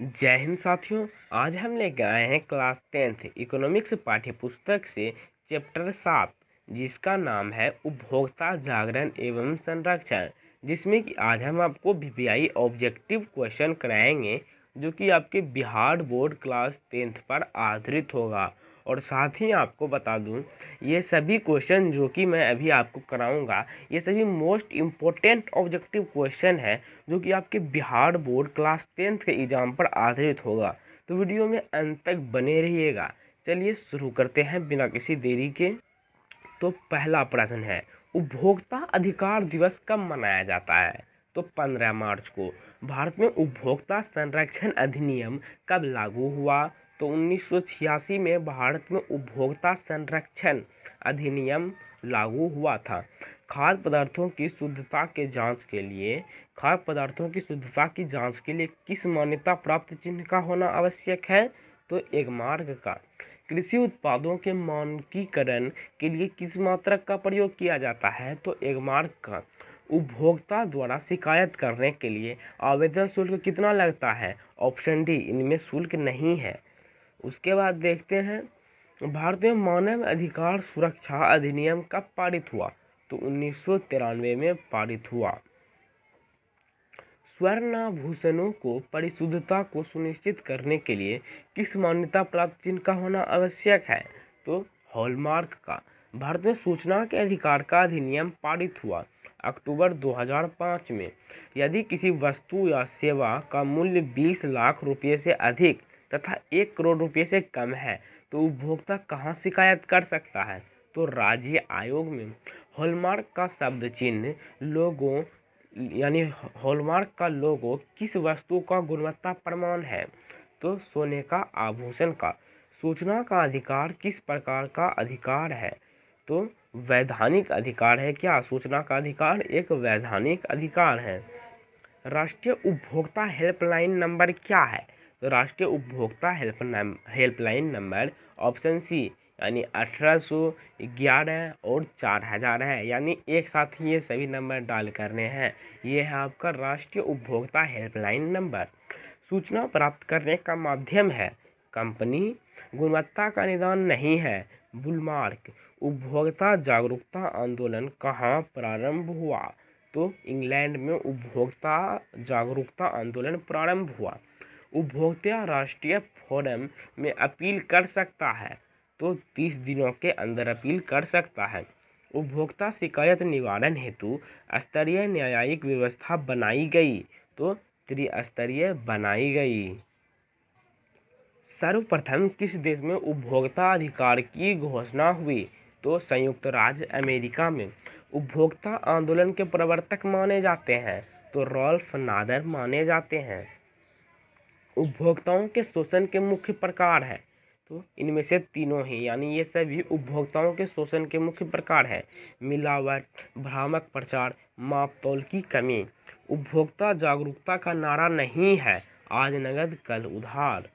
जय हिंद साथियों। आज हम लेकर आए हैं क्लास 10th इकोनॉमिक्स पाठ्य पुस्तक से चैप्टर 7, जिसका नाम है उपभोक्ता जागरण एवं संरक्षण, जिसमें कि आज हम आपको वीवीआई ऑब्जेक्टिव क्वेश्चन कराएंगे, जो कि आपके बिहार बोर्ड क्लास 10th पर आधारित होगा। और साथ ही आपको बता दूं, ये सभी क्वेश्चन जो कि मैं अभी आपको कराऊंगा, ये सभी मोस्ट इम्पोर्टेंट ऑब्जेक्टिव क्वेश्चन है, जो कि आपके बिहार बोर्ड क्लास 10th के एग्जाम पर आधारित होगा। तो वीडियो में अंत तक बने रहिएगा। चलिए शुरू करते हैं बिना किसी देरी के। तो पहला प्रश्न है, उपभोक्ता अधिकार दिवस कब मनाया जाता है? तो 15 मार्च को। भारत में उपभोक्ता संरक्षण अधिनियम कब लागू हुआ? तो 1986 में भारत में उपभोक्ता संरक्षण अधिनियम लागू हुआ था। खाद्य पदार्थों की शुद्धता के जांच के लिए किस मान्यता प्राप्त चिन्ह का होना आवश्यक है? तो एक मार्ग का। कृषि उत्पादों के मानकीकरण के लिए किस मात्रक का प्रयोग किया जाता है? तो एक मार्क का। उपभोक्ता द्वारा शिकायत करने के लिए आवेदन शुल्क कितना लगता है? ऑप्शन डी, इनमें शुल्क नहीं है। उसके बाद देखते हैं, भारत में मानव अधिकार सुरक्षा अधिनियम कब पारित हुआ? तो 1993 में पारित हुआ। स्वर्णाभूषणों को परिशुद्धता को सुनिश्चित करने के लिए किस मान्यता प्राप्त चिन्ह का होना आवश्यक है? तो हॉलमार्क का। भारत में सूचना के अधिकार का अधिनियम पारित हुआ अक्टूबर 2005 में। यदि किसी वस्तु या सेवा का मूल्य 20 लाख रुपये से अधिक तथा 1 करोड़ रुपये से कम है, तो उपभोक्ता कहाँ शिकायत कर सकता है? तो राज्य आयोग में। हॉलमार्क का शब्द चिन्ह लोगों यानी हॉलमार्क का लोगो किस वस्तु का गुणवत्ता प्रमाण है? तो सोने का आभूषण का। सूचना का अधिकार किस प्रकार का अधिकार है? तो वैधानिक अधिकार है। क्या सूचना का अधिकार एक वैधानिक अधिकार है? राष्ट्रीय उपभोक्ता हेल्पलाइन नंबर क्या है? तो राष्ट्रीय उपभोक्ता हेल्पलाइन नंबर ऑप्शन सी यानी 1811 और 4000 है। यानी एक साथ ही ये सभी नंबर डाल करने हैं। ये है आपका राष्ट्रीय उपभोक्ता हेल्पलाइन नंबर। सूचना प्राप्त करने का माध्यम है कंपनी। गुणवत्ता का निदान नहीं है। बुलमार्क। उपभोक्ता जागरूकता आंदोलन कहाँ प्रारंभ हुआ? तो इंग्लैंड में उपभोक्ता जागरूकता आंदोलन प्रारंभ हुआ। उपभोक्ता राष्ट्रीय फोरम में अपील कर सकता है। तो 30 दिनों के अंदर अपील कर सकता है। उपभोक्ता शिकायत निवारण हेतु स्तरीय न्यायिक व्यवस्था बनाई गई। तो त्रिस्तरीय बनाई गई। सर्वप्रथम किस देश में उपभोक्ता अधिकार की घोषणा हुई? तो संयुक्त राज्य अमेरिका में। उपभोक्ता आंदोलन के प्रवर्तक माने जाते हैं? तो रॉल्फ नादर माने जाते हैं। उपभोक्ताओं के शोषण के मुख्य प्रकार है? तो इनमें से तीनों ही, यानी ये सभी उपभोक्ताओं के शोषण के मुख्य प्रकार है। मिलावट, भ्रामक प्रचार, मापतौल की कमी। उपभोक्ता जागरूकता का नारा नहीं है आज नगद कल उधार।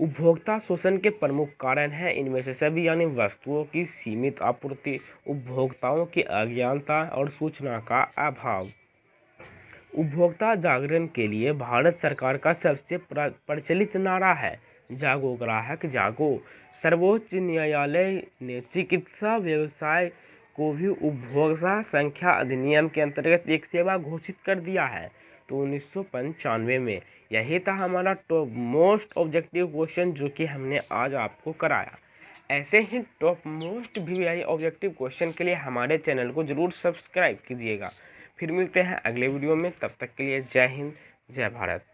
उपभोक्ता शोषण के प्रमुख कारण हैं इनमें से सभी, यानी वस्तुओं की सीमित आपूर्ति, उपभोक्ताओं की अज्ञानता और सूचना का अभाव। उपभोक्ता जागरण के लिए भारत सरकार का सबसे प्रचलित नारा है जागो ग्राहक जागो। सर्वोच्च न्यायालय ने चिकित्सा व्यवसाय को भी उपभोक्ता संख्या अधिनियम के अंतर्गत एक सेवा घोषित कर दिया है। तो 1995 में। यही था हमारा टॉप मोस्ट ऑब्जेक्टिव क्वेश्चन, जो कि हमने आज आपको कराया। ऐसे ही top most VVI objective question के लिए हमारे चैनल को जरूर सब्सक्राइब कीजिएगा। फिर मिलते हैं अगले वीडियो में। तब तक के लिए जय हिंद, जय भारत।